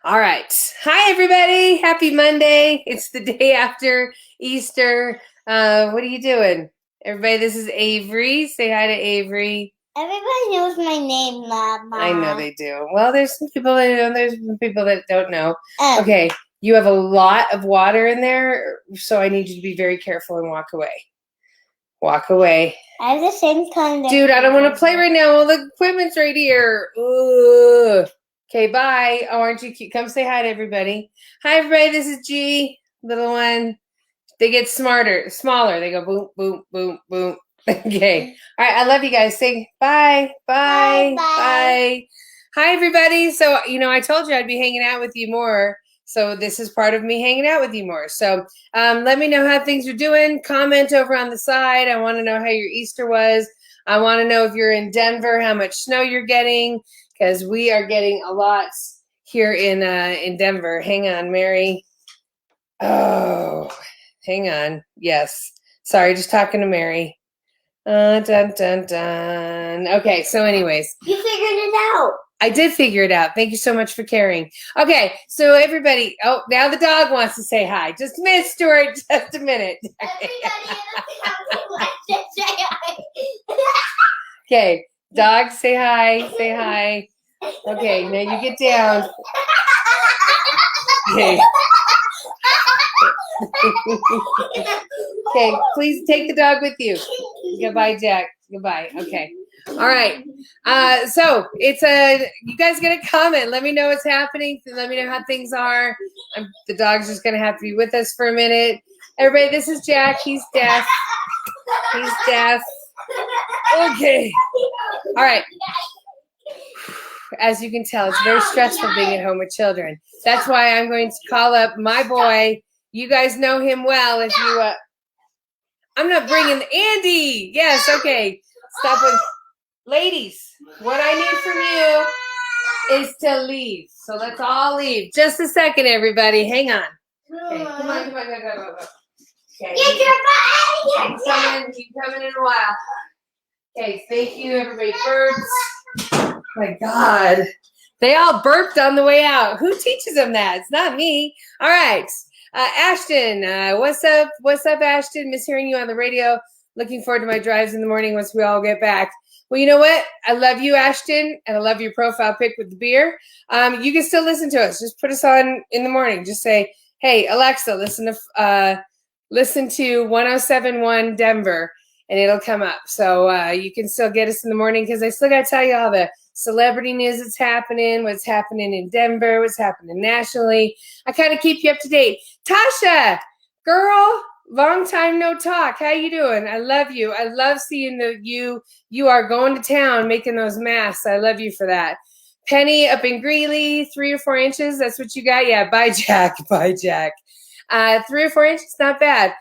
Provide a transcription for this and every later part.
All right. Hi, everybody. Happy Monday. It's the day after Easter. What are you doing? Everybody, this is Avery. Say hi to Avery. Everybody knows my name, Mama. I know they do. Well, there's some people that know. There's some people that don't know. Um, Okay. You have a lot of water in there, so I need you to be very careful and walk away. Walk away. I have the same kind of... Dude, I don't want to play right now. All the equipment's right here. Ugh. Okay, bye. Oh, aren't you cute? Come say hi to everybody. Hi, everybody. This is G, little one. They get smaller. They go boom, boom, boom, boom. Okay. All right. I love you guys. Say bye, bye, Bye, bye. Hi, everybody. So, I told you I'd be hanging out with you more. So this is part of me hanging out with you more. So let me know how things are doing. Comment over on the side. I want to know how your Easter was. I want to know if you're in Denver, how much snow you're getting, because we are getting a lot here in Denver. Hang on, Mary. Oh, hang on. Yes. Sorry, just talking to Mary. Dun, dun, dun. Okay, so anyways. You figured it out. I did figure it out. Thank you so much for caring. Okay, so everybody, now the dog wants to say hi. Just a minute, Stewart, just a minute. Okay, dog, say hi, say hi. Okay, now you get down. Okay. Okay, please take the dog with you. Goodbye, Jack. Goodbye. Okay. All right. So it's you guys get a comment. Let me know what's happening. Let me know how things are. The dog's just gonna have to be with us for a minute. Everybody, this is Jack. He's deaf. He's deaf. Okay. All right. As you can tell, it's very stressful being at home with children. That's why I'm going to call up my boy. You guys know him well. If you, I'm not bringing Andy. Yes. Okay. Stop with. Ladies, what I need from you is to leave. So let's all leave. Just a second, everybody. Hang on. Okay, come on, go. Okay. Get your butt out of here. Keep coming in a while. Okay, thank you, everybody. Birds. Oh my God. They all burped on the way out. Who teaches them that? It's not me. All right. Ashton, what's up? What's up, Ashton? Miss hearing you on the radio. Looking forward to my drives in the morning once we all get back. Well, you know what? I love you, Ashton, and I love your profile pic with the beer. You can still listen to us. Just put us on in the morning. Just say, hey, Alexa, listen to 1071 Denver, and it'll come up. So you can still get us in the morning because I still got to tell you all the celebrity news that's happening, what's happening in Denver, what's happening nationally. I kind of keep you up to date. Tasha, girl. Long time no talk. How you doing? I love you. I love seeing you. You are going to town making those masks. I love you for that. Penny up in Greeley, 3 or 4 inches. That's what you got? Yeah, bye, Jack. Bye, Jack. 3 or 4 inches, not bad.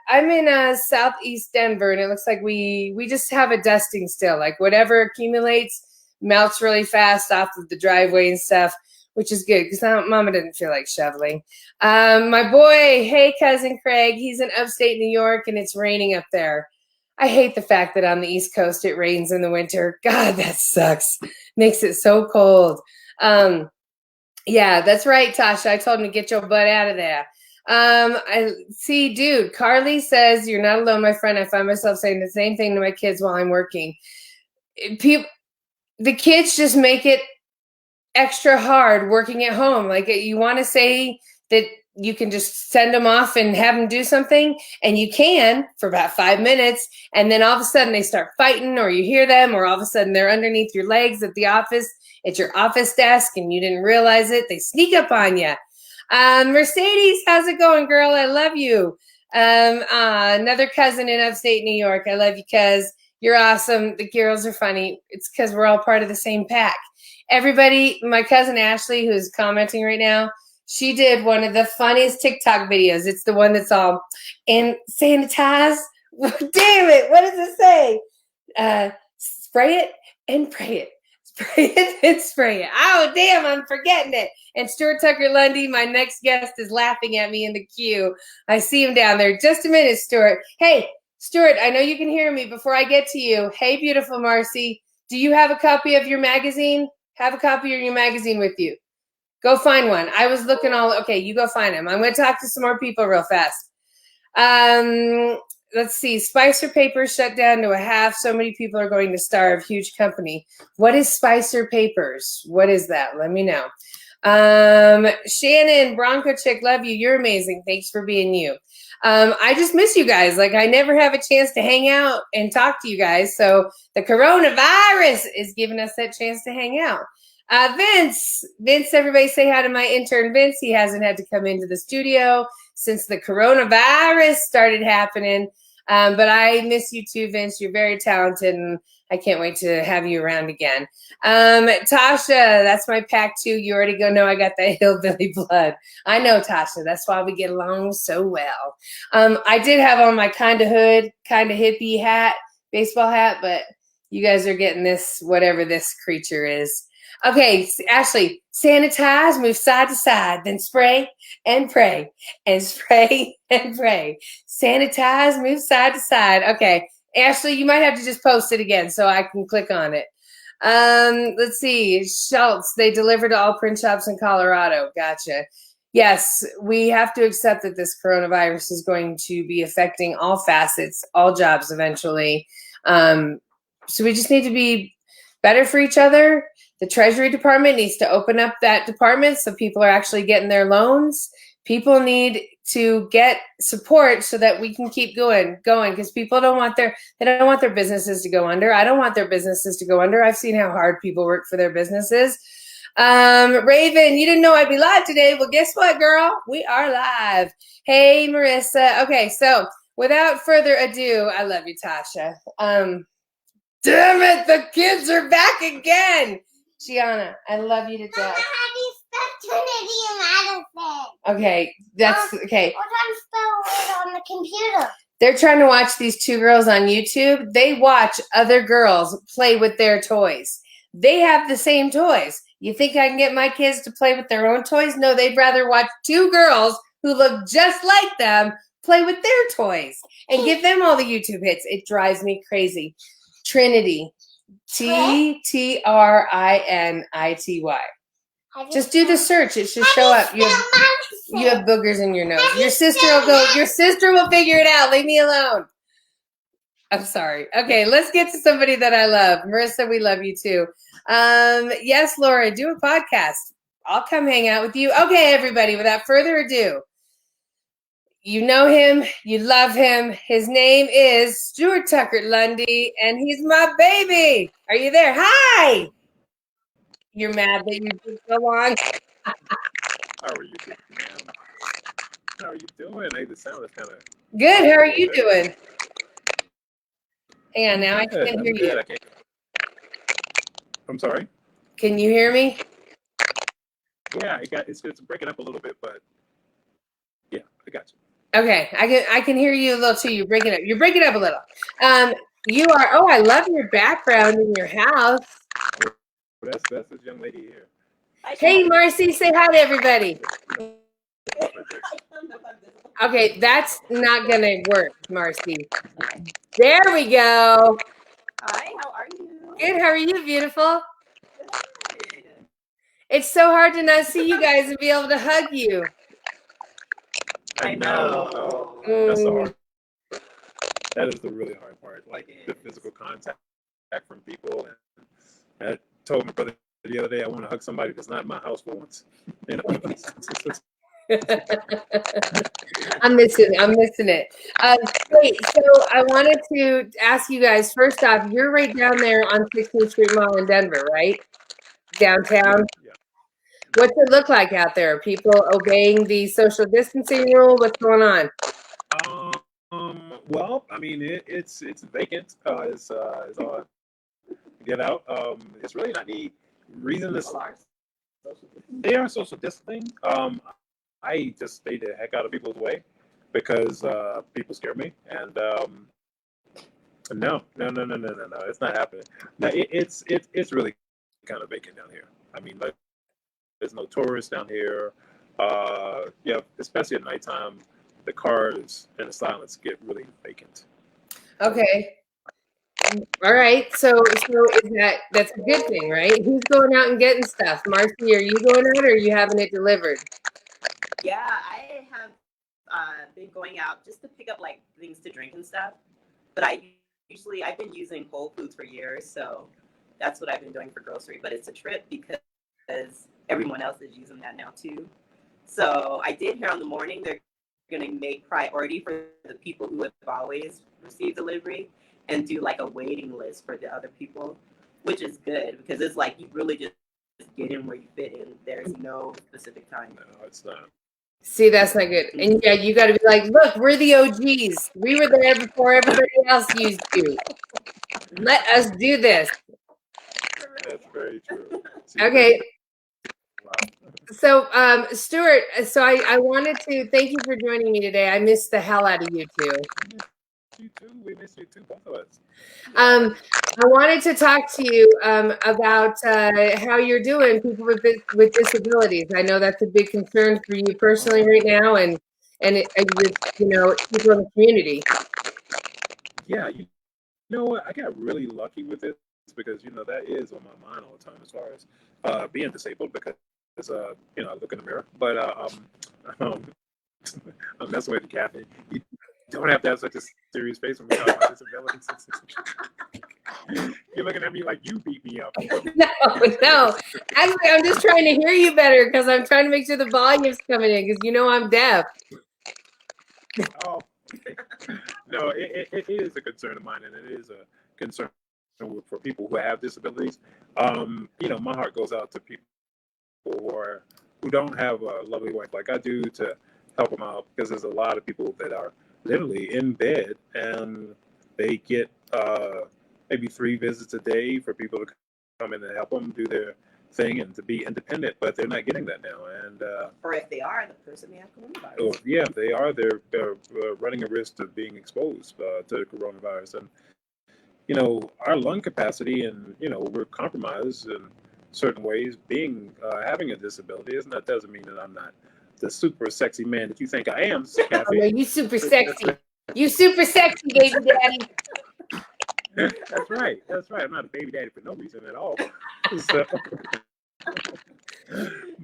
I'm in southeast Denver, and it looks like we just have a dusting still. Like whatever accumulates melts really fast off of the driveway and stuff, which is good because Mama didn't feel like shoveling. My boy, hey, cousin Craig, he's in upstate New York, and it's raining up there. I hate the fact that on the East Coast it rains in the winter. God, that sucks. Makes it so cold. Yeah, that's right, Tasha. I told him to get your butt out of there. I see, dude. Carly says, you're not alone, my friend. I find myself saying the same thing to my kids while I'm working. The kids just make it extra hard working at home. Like you want to say that you can just send them off and have them do something, and you can for about 5 minutes, and then all of a sudden they start fighting, or you hear them, or all of a sudden they're underneath your legs at the office, at your office desk, and you didn't realize it. They sneak up on you. Mercedes, how's it going, girl? I love you. Another cousin in upstate New York. I love you, cuz you're awesome. The girls are funny. It's because we're all part of the same pack. Everybody, my cousin Ashley, who's commenting right now, she did one of the funniest TikTok videos. It's the one that's all, and sanitize. Damn it, what does it say? Spray it and pray it. Spray it and spray it. Oh, damn, I'm forgetting it. And Stuart Tucker Lundy, my next guest, is laughing at me in the queue. I see him down there. Just a minute, Stuart. Hey, Stuart, I know you can hear me before I get to you. Hey, beautiful Marci, do you have a copy of your magazine? Have a copy of your magazine with you. Go find one. I was looking all, okay, you go find them. I'm going to talk to some more people real fast. Let's see. Spicer Paper shut down to a half. So many people are going to starve. Huge company. What is Spicer Papers? What is that? Let me know. Shannon, Bronco Chick, love you. You're amazing. Thanks for being you. I just miss you guys. Like, I never have a chance to hang out and talk to you guys. So the coronavirus is giving us that chance to hang out. Vince, everybody say hi to my intern, Vince. He hasn't had to come into the studio since the coronavirus started happening. But I miss you too, Vince. You're very talented, and I can't wait to have you around again. Tasha, that's my pack too. You already know I got that hillbilly blood. I know, Tasha. That's why we get along so well. I did have on my kind of hood, kind of hippie hat, baseball hat, but you guys are getting this, whatever this creature is. Okay, Ashley, sanitize, move side to side, then spray and pray, and spray and pray. Sanitize, move side to side. Okay, Ashley, you might have to just post it again so I can click on it. Let's see, Schultz, they deliver to all print shops in Colorado. Gotcha. Yes, we have to accept that this coronavirus is going to be affecting all facets, all jobs eventually. So we just need to be better for each other. The Treasury Department needs to open up that department so people are actually getting their loans. People need to get support so that we can keep going because people don't want their businesses to go under. I don't want their businesses to go under. I've seen how hard people work for their businesses. Raven, you didn't know I'd be live today. Well, guess what, girl? We are live. Hey, Marissa. Okay, so without further ado, I love you, Tasha. Damn it, the kids are back again. Gianna, I love you to death. Mama, how do you spell Trinity Madison? Okay, that's okay. What time spell it on the computer? They're trying to watch these two girls on YouTube. They watch other girls play with their toys. They have the same toys. You think I can get my kids to play with their own toys? No, they'd rather watch two girls who look just like them play with their toys and give them all the YouTube hits. It drives me crazy. Trinity. Trinity. Just do the search. It should show up. You have boogers in your nose. Your sister will figure it out. Leave me alone. I'm sorry. Okay, let's get to somebody that I love. Marissa, we love you too. Yes, Laura, do a podcast. I'll come hang out with you. Okay, everybody, without further ado, you know him, you love him. His name is Stewart Tucker Lundy, and he's my baby. Are you there? Hi. You're mad that you took so long. How are you doing, ma'am? How are you doing? Hey, the sound is kind of good. How are you doing? Hang on, now I can't hear you. I'm sorry. Can you hear me? Yeah, it's breaking up a little bit, but yeah, I got you. Okay, I can hear you a little too. You're breaking up. You're breaking up a little. You are. Oh, I love your background in your house. That's this young lady here. Hey, Marci, say hi to everybody. Okay, that's not gonna work, Marci. There we go. Hi, how are you? Good. How are you, beautiful? It's so hard to not see you guys and be able to hug you. I know. That's the hard. That is the really hard part, like the physical contact from people. And I told my brother the other day I want to hug somebody that's not in my house for once. You know? I'm missing it. Wait, so I wanted to ask you guys, first off, you're right down there on 16th Street Mall in Denver, right? Downtown? Yeah. What's it look like out there? Are people obeying the social distancing rule? What's going on? Well, I mean, it's vacant. It's all get out. It's really not any reason to. They are social distancing. I just stay the heck out of people's way because people scare me. And no, it's not happening. No, it's really kind of vacant down here. I mean, like, there's no tourists down here. Yeah, especially at nighttime, the cars and the silence get really vacant. Okay. All right. So is that's a good thing, right? Who's going out and getting stuff? Marci, are you going out or are you having it delivered? Yeah, I have been going out just to pick up like things to drink and stuff. But I've been using Whole Foods for years, so that's what I've been doing for grocery. But it's a trip because everyone else is using that now too. So I did hear on the morning they're going to make priority for the people who have always received delivery and do like a waiting list for the other people, which is good because it's like you really just get in where you fit in. There's no specific time. No, it's not. See, that's not good. And yeah, you got to be like, look, we're the OGs. We were there before everybody else used to. Let us do this. That's very true. Okay. Wow. So, Stewart, so I wanted to thank you for joining me today. I missed the hell out of you two. You too. We miss you too, both of us. I wanted to talk to you about how you're doing, people with disabilities. I know that's a big concern for you personally right now, and with people in the community. Yeah, you know what? I got really lucky with this because that is on my mind all the time as far as being disabled because I look in the mirror. But um, I'm messing with you, Kathie. You don't have to have such a serious face when we talk about disabilities. You're looking at me like you beat me up. No. Actually, I'm just trying to hear you better because I'm trying to make sure the volume's coming in because I'm deaf. Oh, no, it is a concern of mine, and it is a concern for people who have disabilities. My heart goes out to people who don't have a lovely wife like I do to help them out because there's a lot of people that are literally in bed and they get maybe 3 visits a day for people to come in and help them do their thing and to be independent, but they're not getting that now. And or if they are, the person may have coronavirus. oh, yeah, if they are, they're running a risk of being exposed to the coronavirus. And our lung capacity, and we're compromised in certain ways. Being having a disability that doesn't mean that I'm not the super sexy man that you think I am, Kathie. Oh, no, you super sexy. You super sexy, baby daddy. That's right. I'm not a baby daddy for no reason at all. So,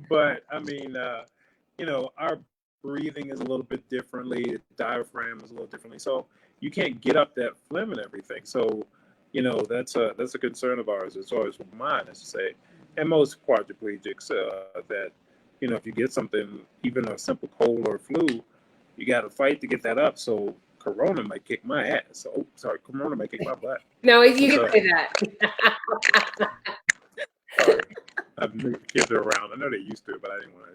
but I mean, our breathing is a little bit differently. The diaphragm is a little differently. So you can't get up that phlegm and everything. So, that's a concern of ours. As far as mine, as to say, and most quadriplegics that if you get something, even a simple cold or flu, you got to fight to get that up. So Corona might kick my ass. Oh, sorry, Corona might kick my butt. No, you can say that. Sorry, I've moved kids around. I know they used to, but I didn't want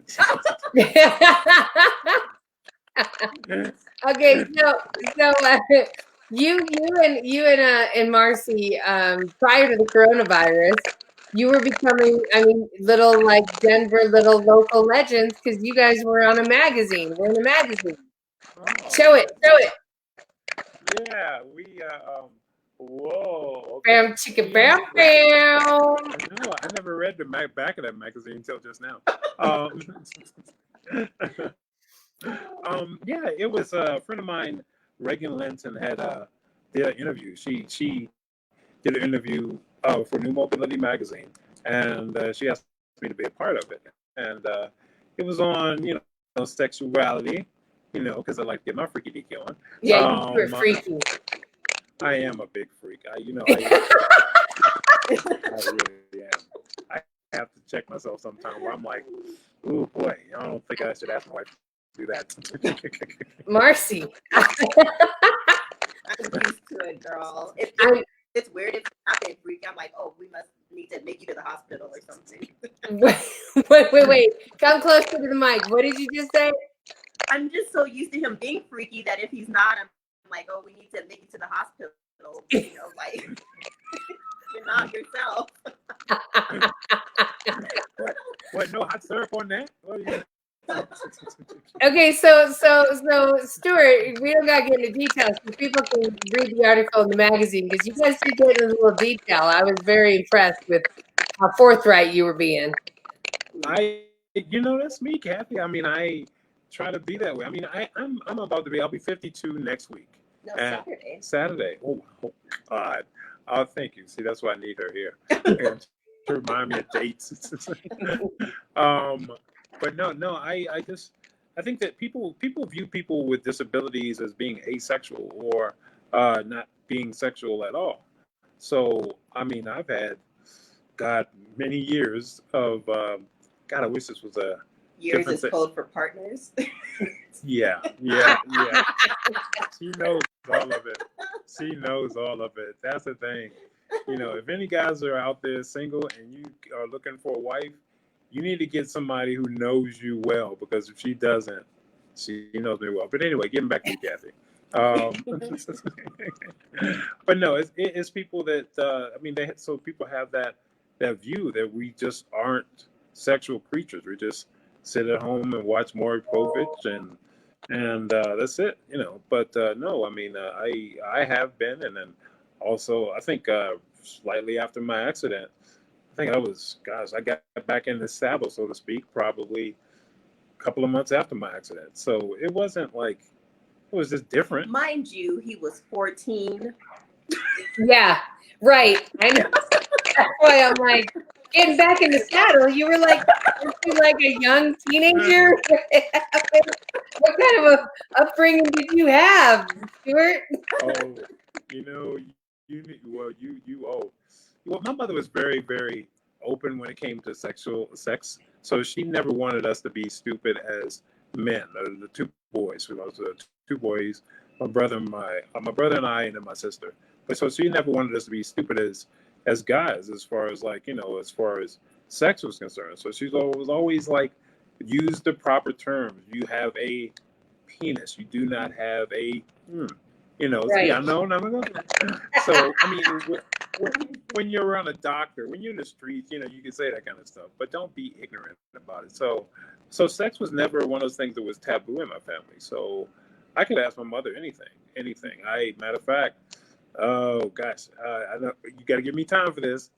to. Okay, so you and Marci, prior to the coronavirus, you were becoming, little like Denver little local legends because you guys were on a magazine. We're in a magazine. Oh, Show it. yeah, we whoa. Okay. Bam, chicka, bam, bam. No, I never read the back of that magazine until just now. Yeah, it was a friend of mine, Reagan Linton, did an interview. She did an interview for New Mobility magazine, and she asked me to be a part of it. And it was on, sexuality, because I like to get my freaky deaky on. Yeah, you were freaky. I am a big freak. I really am. I have to check myself sometime where I'm like, oh boy, I don't think I should ask my wife to do that. Marci. I'm used to it, girl. It's weird if I'm not freak. I'm like, oh, we must need to make you to the hospital or something. Wait. Come closer to the mic. What did you just say? I'm just so used to him being freaky that if he's not, I'm like, oh, we need to make you to the hospital. Like you're not yourself. What? No hot syrup on that? Okay, so Stewart, we don't gotta get into details because people can read the article in the magazine because you guys did get into a little detail. I was very impressed with how forthright you were being. That's me, Kathie. I try to be that way. I'm about to be. I'll be 52 next week. No, Saturday. Saturday. Oh God. Oh, thank you. See, that's why I need her here. And to remind me of dates. um, but no, I think that people view people with disabilities as being asexual or not being sexual at all. So, I mean, I've had, God, many years of, God, I wish this was a Years different is code for partners. yeah. She knows all of it. She knows all of it. That's the thing. You know, if any guys are out there single and you are looking for a wife, you need to get somebody who knows you well, because if she doesn't, she knows me well. But anyway, getting back to you, Kathy. But no, it's people that I mean, so people have that view that we just aren't sexual creatures. We just sit at home and watch Maury Povich and that's it, you know. But no, I mean, I have been, and then also I think slightly after my accident, I think I was, gosh, I got back in the saddle, so to speak, probably a couple of months after my accident. So it wasn't like, it was just different. Mind you, he was 14. Yeah, right. I know. That's why I'm like, getting back in the saddle. You were like, weren't you like a young teenager? What kind of a upbringing did you have, Stewart? Oh, you know, well, my mother was very, very open when it came to sex. So she never wanted us to be stupid as men. The two boys, we was two boys, my brother and I, and then my sister. But so she never wanted us to be stupid as guys, as far as, like, you know, as far as sex was concerned. So she was always like, use the proper terms. You have a penis. You do not have a you know, Right. yeah, no. So, I mean, when you're around a doctor, when you're in the streets, you know, you can say that kind of stuff, but don't be ignorant about it. So sex was never one of those things that was taboo in my family. So I could ask my mother anything. Matter of fact, oh gosh, I know you got to give me time for this.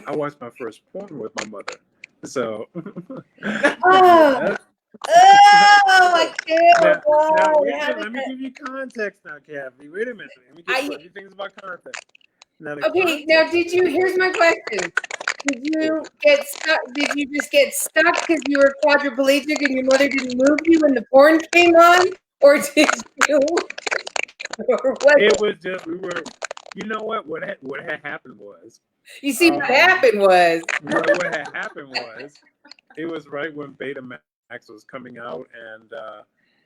I watched my first porn with my mother. So, Oh, I can't. now, Oh, wait a minute. Let me give you context now, Kathy. Wait a minute. Let me give you a few things about context. Now, the Okay, now context. here's my question. Did you get stuck? Did you just get stuck because you were quadriplegic and your mother didn't move you when the porn came on? Or did you? Or what? It was just, you know what had happened was. You see, what happened was. What had happened was, it was right when Betamax was coming out and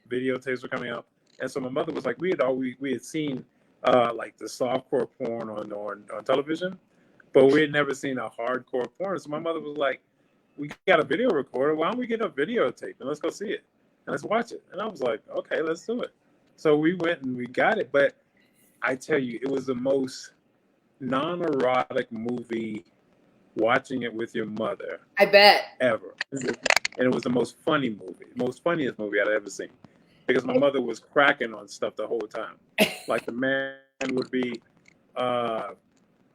videotapes were coming out. And so my mother was like, we had seen like the softcore porn on television, but we had never seen a hardcore porn. So my mother was like, we got a video recorder. Why don't we get a videotape and let's go see it and let's watch it? And I was like, okay, let's do it. So we went and we got it. But I tell you, it was the most non-erotic movie watching it with your mother I bet. ever. And it was the most funniest movie I'd ever seen, because my mother was cracking on stuff the whole time. Like, the man would be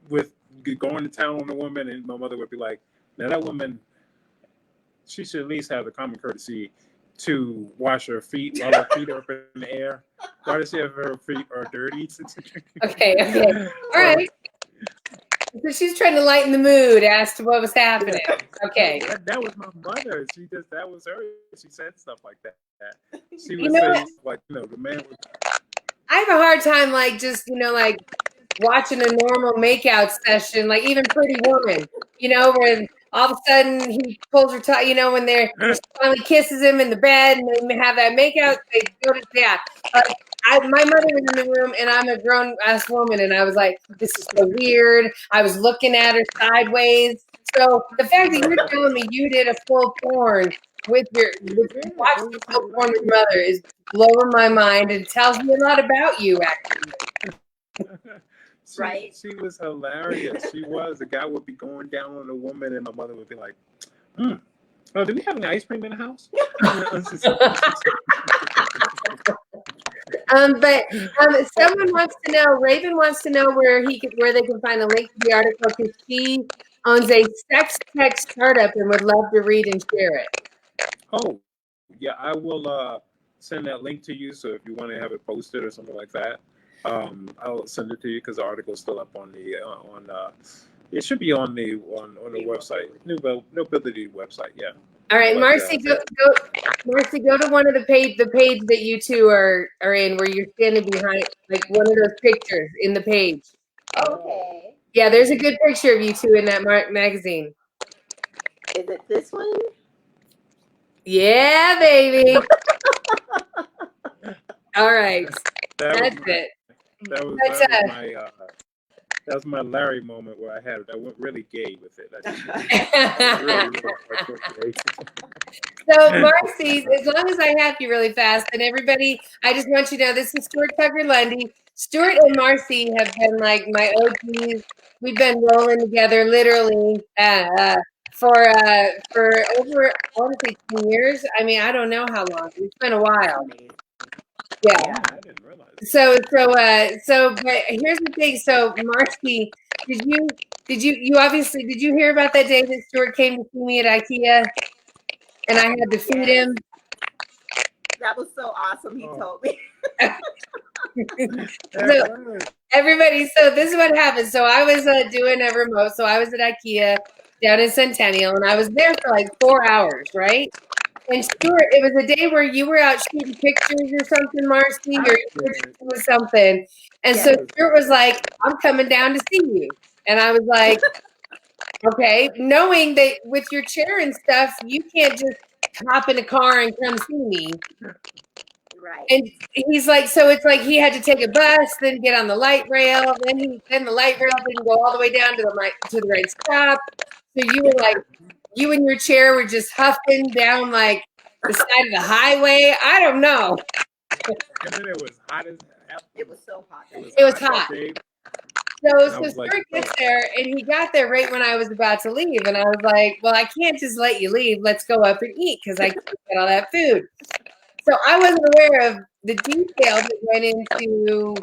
with going to town on a woman, and my mother would be like, now that woman, she should at least have the common courtesy to wash her feet while her feet are up in the air. Why does she have her feet are dirty? Okay. All right. So she's trying to lighten the mood as to what was happening. Okay. That was my mother. That was her. She said stuff like that. She would You know say, what? like, you know, the man was. I have a hard time, like, just, like, watching a normal makeout session, like even Pretty Woman, when all of a sudden he pulls her tie, when she finally kisses him in the bed and they have that makeout, they go to, yeah. My mother was in the room and I'm a grown ass woman and I was like, this is so weird. I was looking at her sideways. So the fact that you're telling me you did a full porn with watching a full porn with your mother is blowing my mind and tells me a lot about you, actually. Right? She was hilarious. She was. The guy would be going down on a woman, and my mother would be like, "Oh, do we have any ice cream in the house?" But someone wants to know. Raven wants to know where they can find a link to the article, because she owns a sex tech startup and would love to read and share it. Oh, yeah, I will send that link to you. So if you want to have it posted or something like that. I'll send it to you because the article's still up on the it should be on the website, Nobility website. Yeah. All right, But, Marcy, Marcy, go to one of the page that you two are in, where you're standing behind, like one of those pictures in the page. Okay. Yeah, there's a good picture of you two in that magazine. Is it this one? Yeah, baby. All right, that's it. That was my Larry moment where I went really gay with it. So, Marcy, as long as I have you really fast, and everybody, I just want you to know this is Stewart Tucker Lundy. Stewart and Marci have been like my OGs. We've been rolling together literally for over, I want to say 10 years. I mean, I don't know how long. It's been a while. Yeah. I didn't realize. But here's the thing. So, Marci, did you hear about that day that Stewart came to see me at IKEA? And I had to feed him. That was so awesome. He told me. So, everybody, so this is what happened. So I was doing a remote. So I was at IKEA down in Centennial, and I was there for like 4 hours, right? And Stewart, it was a day where you were out shooting pictures or something, Marcy, or you were doing something. And so Stewart was like, I'm coming down to see you. And I was like, okay, knowing that with your chair and stuff, you can't just hop in a car and come see me. Right. And he's like, so it's like he had to take a bus, then get on the light rail, then the light rail didn't go all the way down to the right stop. So you were like, you and your chair were just huffing down like the side of the highway. I don't know. And then it was hot as hell. It was so hot. It was hot. So Stewart gets there, and he got there right when I was about to leave. And I was like, well, I can't just let you leave. Let's go up and eat because I can't get all that food. So I wasn't aware of the detail that went into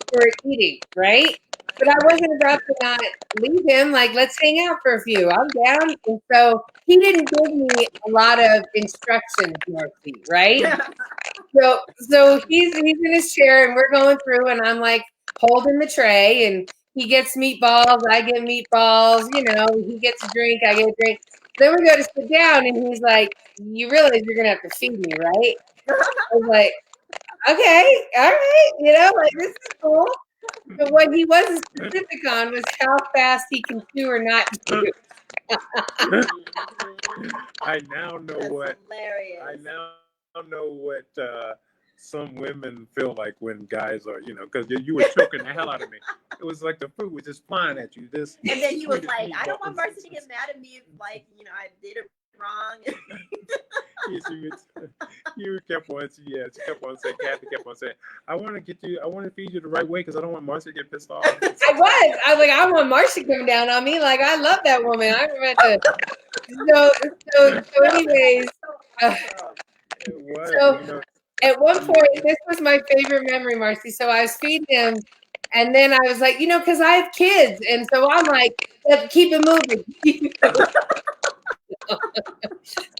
Stewart eating, right? But I wasn't about to not leave him. Like, let's hang out for a few. I'm down. And so he didn't give me a lot of instructions, Marcy, right? So he's in his chair, and we're going through, and I'm like holding the tray, and he gets meatballs, I get meatballs, he gets a drink, I get a drink. Then we go to sit down, and he's like, you realize you're going to have to feed me, right? I was like, okay, all right, like this is cool. But what he wasn't specific on was how fast he can chew or not chew. I now know hilarious. I now know what some women feel like when guys are, because you were choking the hell out of me. It was like the food was just flying at you. And then he was like, I don't want Marcy to get mad at me if, I did it wrong. You kept on saying, Kathie kept on saying, I want to feed you the right way because I don't want Marcy to get pissed off. I was like, I want Marcy coming down on me. Like, I love that woman. I remember so anyways, at one point, this was my favorite memory, Marcy. So I was feeding him, and then I was like, because I have kids, and so I'm like, keep it moving.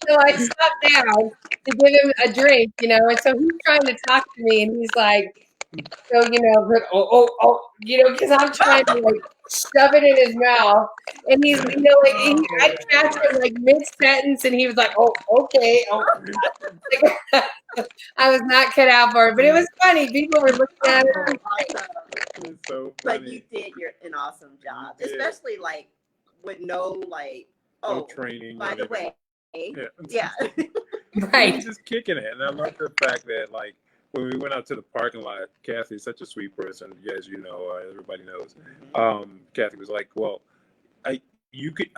So I stopped down to give him a drink, and so he's trying to talk to me, and he's like, so, because I'm trying to shove it in his mouth, and he's, I catch him mid-sentence, and he was like, oh, okay. Oh. I was not cut out for it, but it was funny. People were looking at it. It's so funny. But you did an awesome job, especially with no training. By the way, yeah. Right. Just kicking it, and I love the fact that when we went out to the parking lot, Kathie's such a sweet person, as you know, everybody knows. Kathie was like, well, I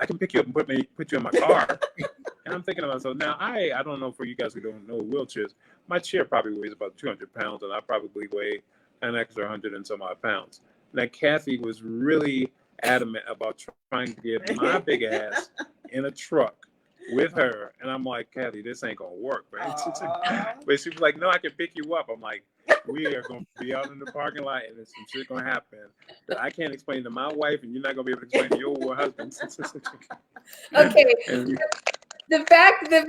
can pick you up and put you in my car. And I'm thinking to myself, now I don't know, for you guys who don't know wheelchairs, my chair probably weighs about 200 pounds, and I probably weigh an extra 100 and some odd pounds. Now Kathie was really adamant about trying to get my big ass in a truck with her, and I'm like, Kathie, this ain't gonna work, right? But she was like, no, I can pick you up. I'm like, we are gonna be out in the parking lot, and there's some shit gonna happen that I can't explain to my wife, and you're not gonna be able to explain to your husband. Okay. The fact that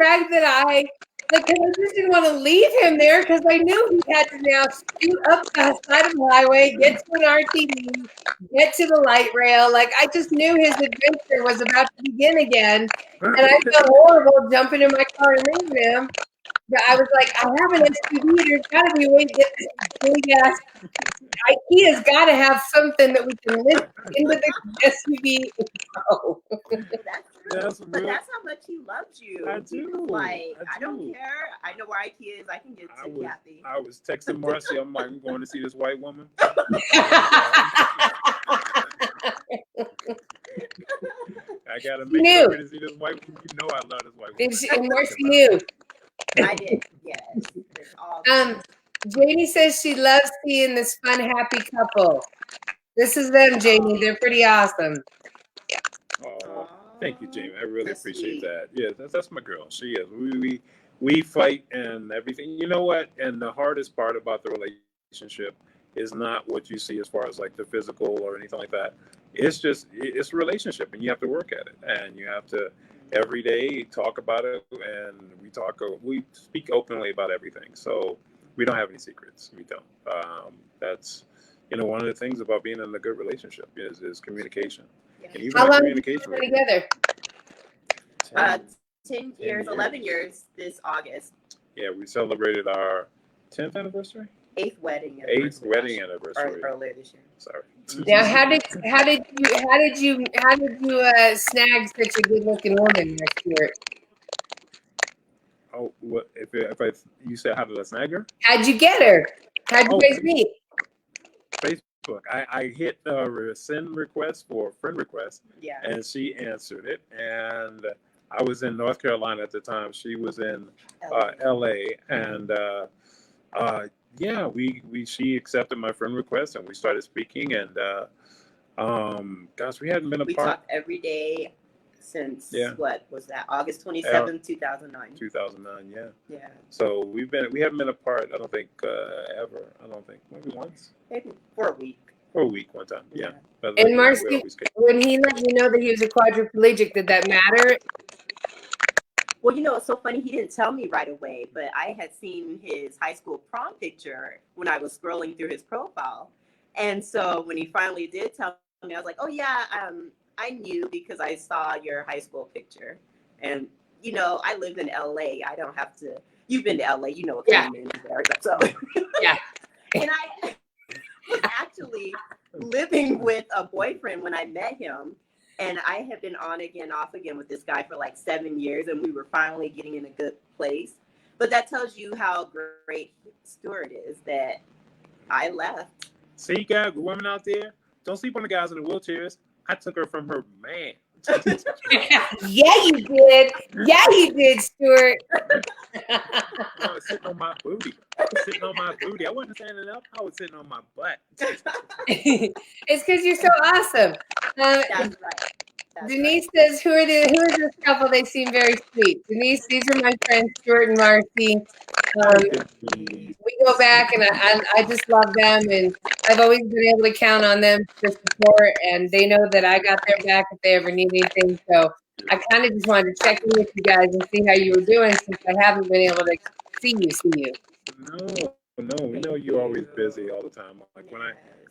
Like, 'cause I just didn't want to leave him there because I knew he had to now scoot up the side of the highway, get to an RTD, get to the light rail. Like, I just knew his adventure was about to begin again. And I felt horrible jumping in my car and leaving him. But I was like, I have an SUV. There's got to be a way to get this big ass. IKEA's got to have something that we can lift into the SUV and go. But that's how much he loves you. I do. Like, I don't care. I know where IKEA is. I can get to Kathie. I was texting Marci. I'm like, I'm going to see this white woman. I gotta make it over to see this white woman. You know I love this white woman. And Marci knew. I did, yes. Jamie says she loves seeing this fun, happy couple. This is them, Jamie. They're pretty awesome. Oh, thank you, Jamie. I really appreciate that. Yeah, that's my girl. She is. We fight and everything. You know what? And the hardest part about the relationship is not what you see as far as like the physical or anything like that. It's a relationship, and you have to work at it, and you have to every day talk about it, and we speak openly about everything. So we don't have any secrets. We don't. That's one of the things about being in a good relationship is communication. And even how long communication have you been together? 10 years, 11 years this August. Yeah, we celebrated our 10th anniversary. 8th wedding anniversary. 8th wedding anniversary. Earlier this year. Sorry. Now, how did you snag such a good looking woman, Stewart? Oh, what if you said how did I snag her? How'd you get her? How'd you guys meet? Facebook. I hit a send request for a friend request. Yeah. And she answered it, and I was in North Carolina at the time. She was in LA, and she accepted my friend request, and we started speaking, and gosh, we hadn't been apart. We talked every day since what was that? August 27th, 2009. 2009, yeah. Yeah. So we haven't been apart. I don't think ever. I don't think maybe once. Maybe for a week. For a week, one time, yeah. And Marci, when he let you know that he was a quadriplegic, did that matter? Well, it's so funny. He didn't tell me right away, but I had seen his high school prom picture when I was scrolling through his profile. And so when he finally did tell me, I was like, oh, yeah, I knew because I saw your high school picture. And, I lived in LA. I don't have to. You've been to LA. You know what kind of there. So, yeah. And I was actually living with a boyfriend when I met him. And I have been on again, off again with this guy for like 7 years, and we were finally getting in a good place. But that tells you how great Stewart is that I left. See, guys, the women out there, don't sleep on the guys in the wheelchairs. I took her from her man. Yeah, you did. Yeah, you did, Stewart. I was sitting on my booty. I wasn't standing up. I was sitting on my butt. It's because you're so awesome. That's right. Denise says, who is this couple? They seem very sweet. Denise, these are my friends, Stewart and Marci. We go back, and I just love them, and I've always been able to count on them for support, and they know that I got their back if they ever need anything. So I kind of just wanted to check in with you guys and see how you were doing, since I haven't been able to see you. No, we know you're always busy all the time. Like when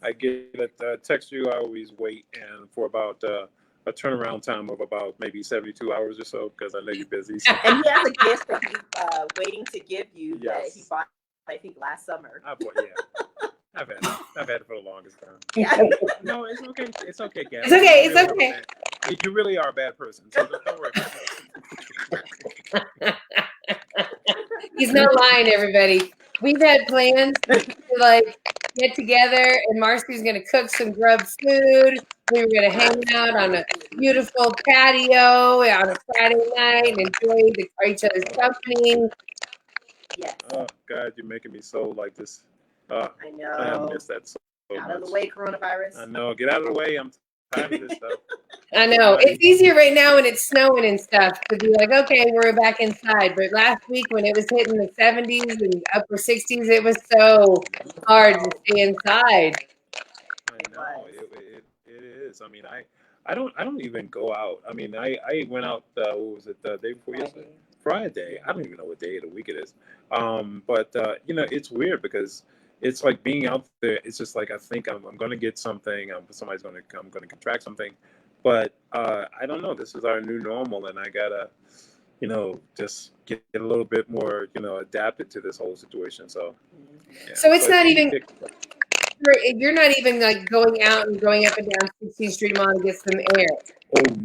I get a text you, I always wait and for about a turnaround time of about maybe 72 hours or so, because I know you're busy. So. And he has a gift that he's waiting to give you that he bought, I think, last summer. I've had it for the longest time. Yeah. No, it's okay. It's okay, Gabby. It's okay. You really are a bad person, so don't worry about it. He's not lying, everybody. We've had plans to get together, and Marci's gonna cook some grub food. We were gonna hang out on a beautiful patio on a Friday night and enjoy each other's company. Yes. Oh God, you're making me so like this. I know. I miss that so out much. of the way, coronavirus. I know. Get out of the way. I'm tired of this stuff. I know. It's easier right now when it's snowing and stuff to be like, okay, we're back inside. But last week when it was hitting the 70s and upper 60s, it was so hard to stay inside. I know. It is. I mean, I don't even go out. I mean, I went out, what was it, the day before yesterday? Friday. I don't even know what day of the week it is. But you know, it's weird because it's like being out there. It's just like I think I'm going to get something. I'm going to contract something, but I don't know. This is our new normal, and I gotta, you know, just get a little bit more, you know, adapted to this whole situation. So yeah. So it's not even. Pick, You're not even like going out and going up and down 16th Street Mall to get some air.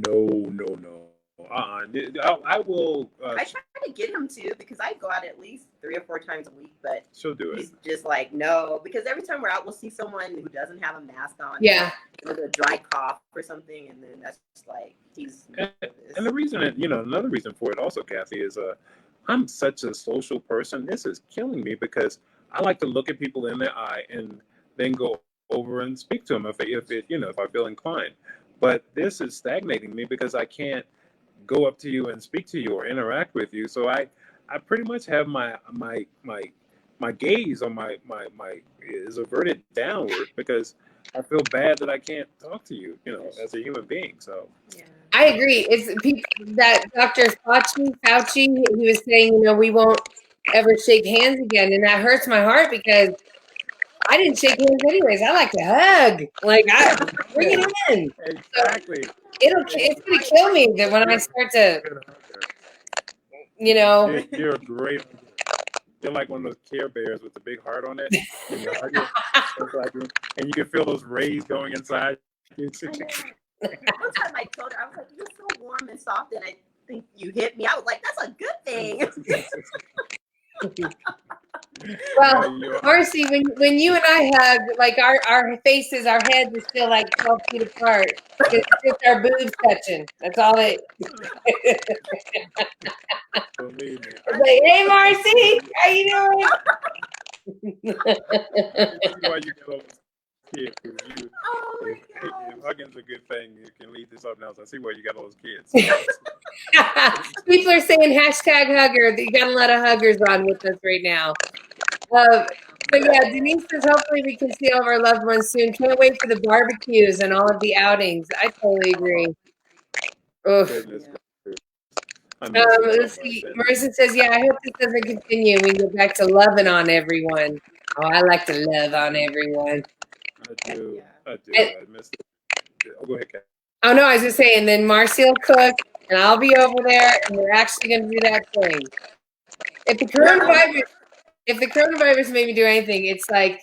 oh no. I will. I try to get him to because I go out at least 3 or 4 times a week, but She'll do it. he's just like no. Because every time we're out, we'll see someone who doesn't have a mask on, Yeah. with a dry cough or something, and then that's just like he's. And the reason, you know, another reason for it also, Kathie, is I'm such a social person. This is killing me because I like to look at people in the eye and then go over and speak to them if I feel inclined. But this is stagnating me because I can't go up to you and speak to you or interact with you. So I pretty much have my gaze on my is averted downward because I feel bad that I can't talk to you, you know, as a human being. So Yeah. I agree. It's people that Dr. Fauci, he was saying, you know, we won't ever shake hands again, and that hurts my heart because I didn't shake hands anyways. I like to hug. Like I bring it in. exactly. So it's gonna kill me that when I start to, you know. You're a great. You're like one of those Care Bears with the big heart on it, and you hug it. It's like, and you can feel those rays going inside. One time I told her, I was like, "You're so warm and soft," and I think you hit me. I was like, "That's a good thing." Well, Marci, when you and I hug, like our faces, our heads are still like 12 feet apart. It's just our boobs touching. That's all it. Believe me. It's like, hey, Marci, how you doing? That's why you get all those kids. Oh my If hugging's a good thing, you can lead to something else. I see why you got all those kids. People are saying #hugger. You got a lot of huggers on with us right now. So yeah, Denise says hopefully we can see all of our loved ones soon. Can't wait for the barbecues and all of the outings. I totally agree. Oof. Let's see. Marissa says, yeah, I hope this doesn't continue. We go back to loving on everyone. Oh, I like to love on everyone. I do. I missed it. Oh, go ahead, Kat. Oh no, I was just saying. Then Marci will cook, and I'll be over there, and we're actually going to do that thing. If the coronavirus made me do anything, it's like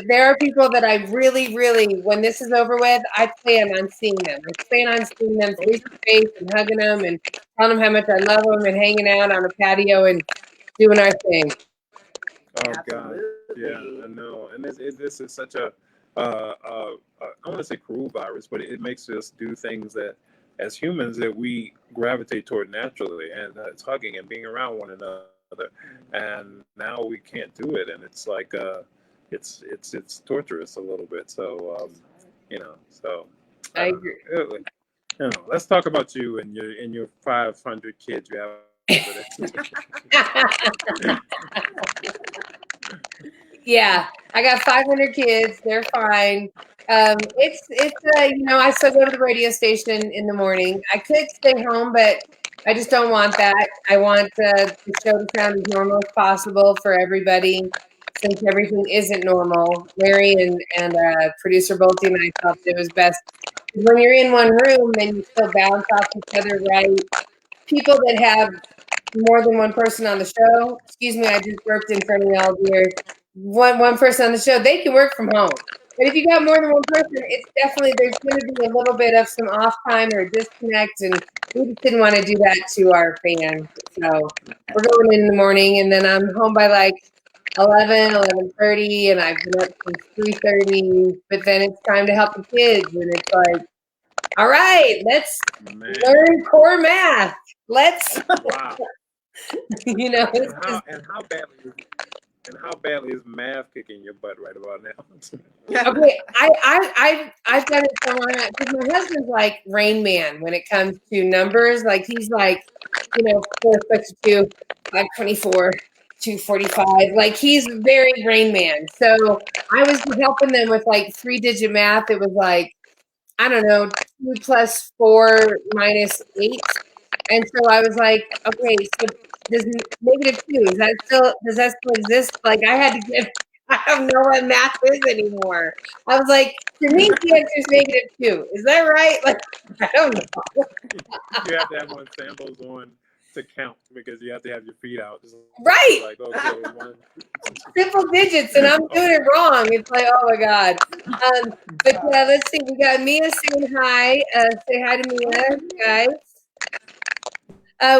there are people that I really, really, when this is over with, I plan on seeing them. I plan on seeing them face to face and hugging them and telling them how much I love them and hanging out on a patio and doing our thing. Oh God, yeah, I know. And this is such a I want to say cruel virus, but it makes us do things that, as humans, that we gravitate toward naturally, and it's hugging and being around one another. And now we can't do it, and it's like it's torturous a little bit. So you know, so I agree. You know, let's talk about you and your 500 kids you have. Yeah, I got 500 kids. They're fine. It's you know, I still go to the radio station in the morning. I could stay home, but I just don't want that. I want the show to sound as normal as possible for everybody, since everything isn't normal. Larry and producer Bolte and I thought it was best when you're in one room, then you still bounce off each other, right? People that have more than one person on the show. Excuse me, I just burped in front of y'all here. One person on the show, they can work from home. But if you got more than one person, it's definitely there's going to be a little bit of some off time or disconnect, and we just didn't want to do that to our fans. So we're going in the morning, and then I'm home by like 11:30, and I've been up since 3:30. But then it's time to help the kids, and it's like, all right, let's learn core math. Let's, wow. you know. And how badly is math kicking your butt right about now? Okay, I've done it so long because my husband's like Rain Man when it comes to numbers. Like he's like, you know, 4+2, 524, 245. Like he's very Rain Man. So I was helping them with like 3-digit math. It was like, I don't know, 2 + 4 - 8. And so I was like, okay, so does -2, does that still exist? Like I had to get, I don't know what math is anymore. I was like, to me, the answer is -2. Is that right? Like, I don't know. You have to have one samples on to count because you have to have your feet out. It's Right. like, okay, one. Simple digits, and I'm doing it wrong. It's like, oh my God. But yeah, let's see. We got Mia saying hi. Say hi to Mia, guys.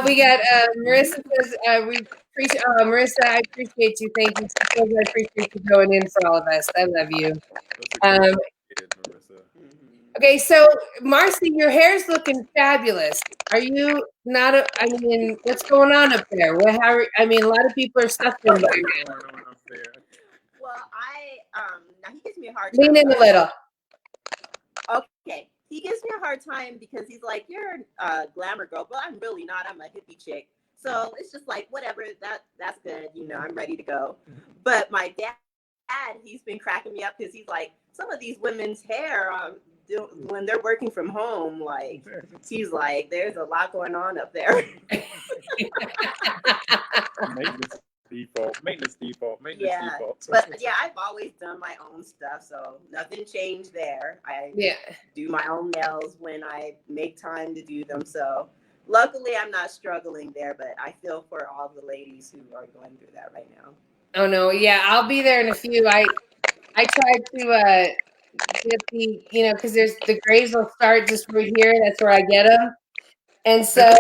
We got Marissa says we appreciate. Marissa, I appreciate you. Thank you. She says, I appreciate you going in for all of us. I love you. Okay, so Marci, your hair's looking fabulous. Are you not? I mean, what's going on up there? I mean, a lot of people are suffering by now. Well, now he gives me a hard time. Lean in a little. Okay. He gives me a hard time because he's like, you're a glamour girl, but I'm really not. I'm a hippie chick. So it's just like, whatever, that's good. You know, I'm ready to go. But my dad, he's been cracking me up because he's like, some of these women's hair, when they're working from home, like, he's like, there's a lot going on up there. Maintenance default. But yeah, I've always done my own stuff, so nothing changed there. I do my own nails when I make time to do them. So luckily, I'm not struggling there, but I feel for all the ladies who are going through that right now. Oh no, yeah, I'll be there in a few. I tried to get the, because there's the grays will start just right here. That's where I get them. And so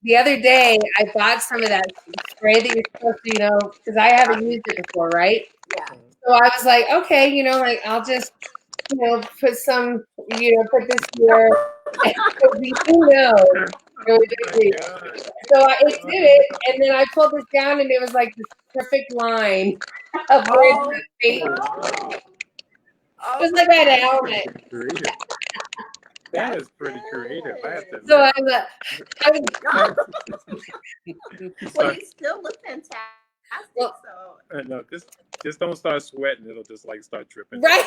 the other day I bought some of that spray that you're supposed to, because I haven't used it before, right? Yeah. So I was like, okay, like I'll just, put some, put this here. So it did it, and then I pulled this down, and it was like this perfect line of where the face. It was like I had a helmet. That is pretty creative. So I was well, you still look fantastic. Well, so no, just don't start sweating. It'll just like start dripping. Right.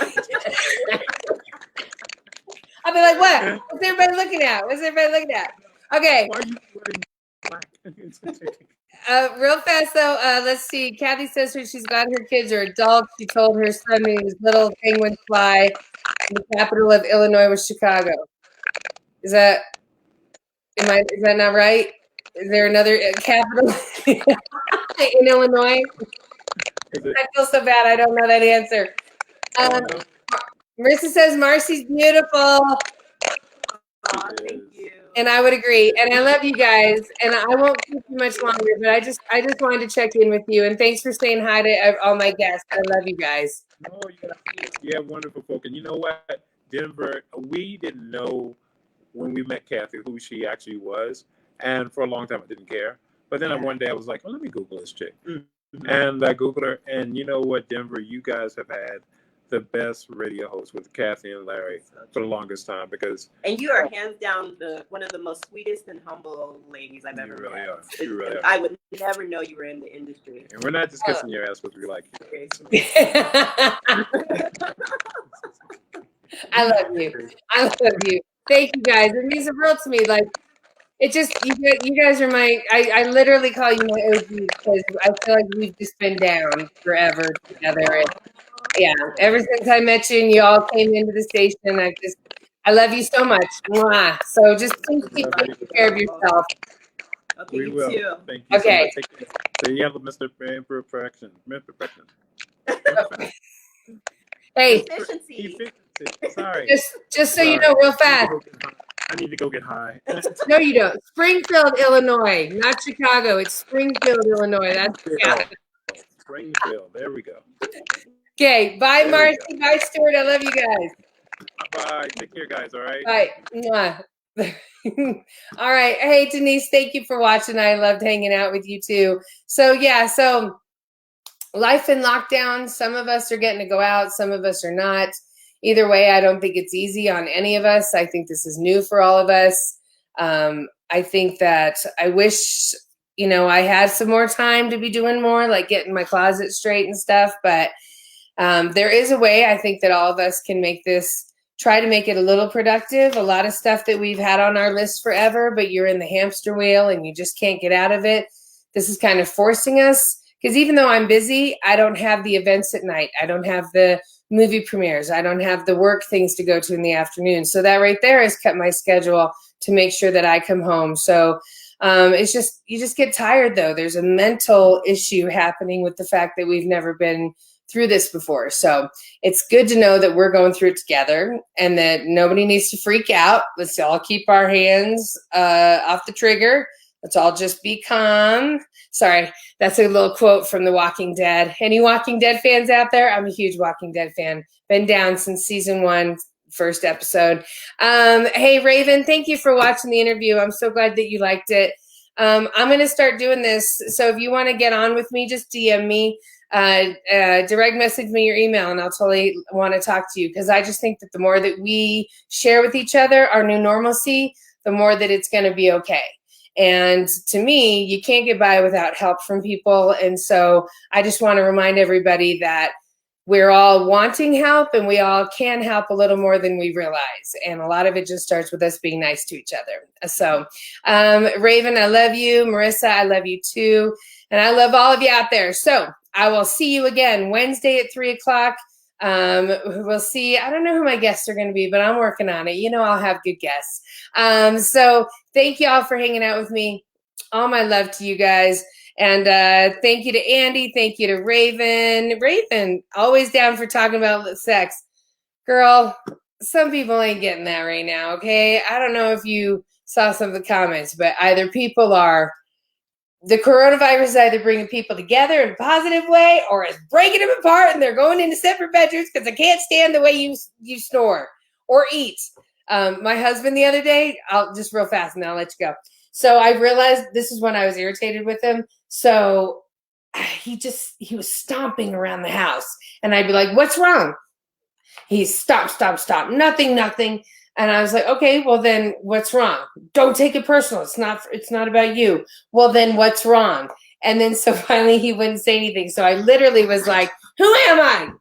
I'll be like, what? What's everybody looking at? Okay. Why are you wearing black? Real fast though, let's see. Kathie says she's glad her kids are adults. She told her son his little penguin fly. The capital of Illinois was Chicago. Is that not right? Is there another capital in Illinois? I feel so bad. I don't know that answer. Marissa says Marci's beautiful. Thank you. And I would agree. And I love you guys. And I won't keep you much longer, but I just wanted to check in with you. And thanks for saying hi to all my guests. I love you guys. Oh, yeah, wonderful folk. And you know what, Denver, we didn't know when we met Kathie who she actually was. And for a long time, I didn't care. But then one day I was like, oh, let me Google this chick. Mm-hmm. And I Googled her. And you know what, Denver, you guys have had the best radio host with Kathie and Larry for the longest time and you are hands down one of the most sweetest and humble ladies I've ever met. You really are. I would never know you were in the industry. And we're not just kissing your ass because we like you. I love you. Thank you guys. It means the world to me. Like it just you guys are I literally call you my OG because I feel like we've just been down forever together. And, yeah, ever since I met you and you all came into the station, I love you so much. Mwah. So just please keep taking care of yourself. Okay, we will. Too. Thank you okay. So much. So you have Mr. Imperfection. Hey. Efficiency. Sorry. Just so you know, real fast. I need to go get high. No, you don't. Springfield, Illinois, not Chicago. It's Springfield, Illinois. That's Springfield. There we go. Okay. Bye, Marci. Bye, Stewart. I love you guys. Bye. Take care, guys. All right. Bye. Mwah. All right. Hey, Denise, thank you for watching. I loved hanging out with you too. So life in lockdown. Some of us are getting to go out. Some of us are not. Either way, I don't think it's easy on any of us. I think this is new for all of us. I think that I wish, I had some more time to be doing more, like getting my closet straight and stuff. But there is a way I think that all of us can make this try to make it a little productive. A lot of stuff that we've had on our list forever, but you're in the hamster wheel and you just can't get out of it. This is kind of forcing us, because even though I'm busy, I don't have the events at night. I don't have the movie premieres. I don't have the work things to go to in the afternoon. So that right there has cut my schedule to make sure that I come home. So it's just, you just get tired though. There's a mental issue happening with the fact that we've never been through this before. So it's good to know that we're going through it together and that nobody needs to freak out. Let's all keep our hands off the trigger. Let's all just be calm. Sorry, that's a little quote from The Walking Dead. Any Walking Dead fans out there? I'm a huge Walking Dead fan. Been down since season 1, first episode. Hey, Raven, thank you for watching the interview. I'm so glad that you liked it. I'm going to start doing this. So if you want to get on with me, just DM me. Direct message me your email and I'll totally want to talk to you, because I just think that the more that we share with each other our new normalcy, the more that it's going to be okay. And to me, you can't get by without help from people. And so I just want to remind everybody that we're all wanting help and we all can help a little more than we realize. And a lot of it just starts with us being nice to each other. So Raven, I love you. Marissa, I love you too. And I love all of you out there. So I will see you again Wednesday at 3 o'clock. We'll see. I don't know who my guests are going to be, but I'm working on it. You know, I'll have good guests. So thank you all for hanging out with me. All my love to you guys. And thank you to Andy. Thank you to Raven. Raven, always down for talking about sex. Girl, some people ain't getting that right now, okay? I don't know if you saw some of the comments, but either people are, the coronavirus is either bringing people together in a positive way or it's breaking them apart and they're going into separate bedrooms because I can't stand the way you snore or eat. My husband the other day, I'll just real fast and I'll let you go. So I realized this is when I was irritated with him. So he was stomping around the house and I'd be like, what's wrong? He's stop, nothing. And I was like, okay, well then what's wrong? Don't take it personal. It's not about you. Well, then what's wrong? And then so finally he wouldn't say anything. So I literally was like, who am I?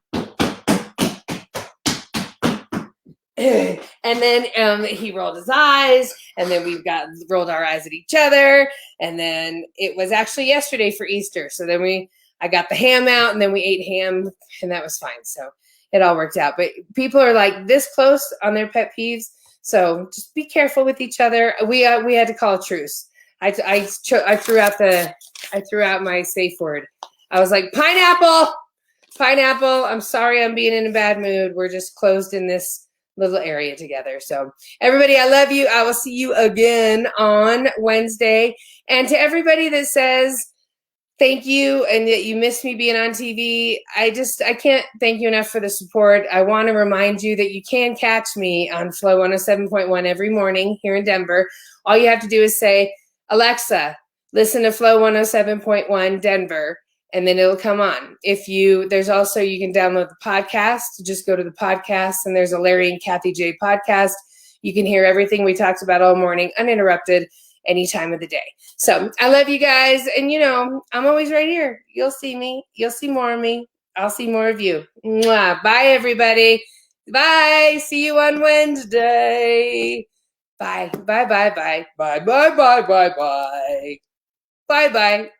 And then he rolled his eyes and then rolled our eyes at each other. And then it was actually yesterday for Easter. So then I got the ham out and then we ate ham and that was fine. So it all worked out. But people are like this close on their pet peeves. So just be careful with each other. We had to call a truce. I threw out my safe word. I was like, pineapple. I'm sorry, I'm being in a bad mood. We're just closed in this little area together. So everybody, I love you. I will see you again on Wednesday. And to everybody that says thank you and that you miss me being on TV, I can't thank you enough for the support. I want to remind you that you can catch me on Flow 107.1 every morning here in Denver. All you have to do is say, Alexa, listen to Flow 107.1 Denver, and then it'll come on. There's also, you can download the podcast. Just go to the podcast and there's a Larry and Kathie J podcast. You can hear everything we talked about all morning uninterrupted any time of the day. So I love you guys. And I'm always right here. You'll see me. You'll see more of me. I'll see more of you. Mwah. Bye, everybody. Bye. See you on Wednesday. Bye. Bye. Bye. Bye. Bye. Bye. Bye. Bye. Bye. Bye. Bye.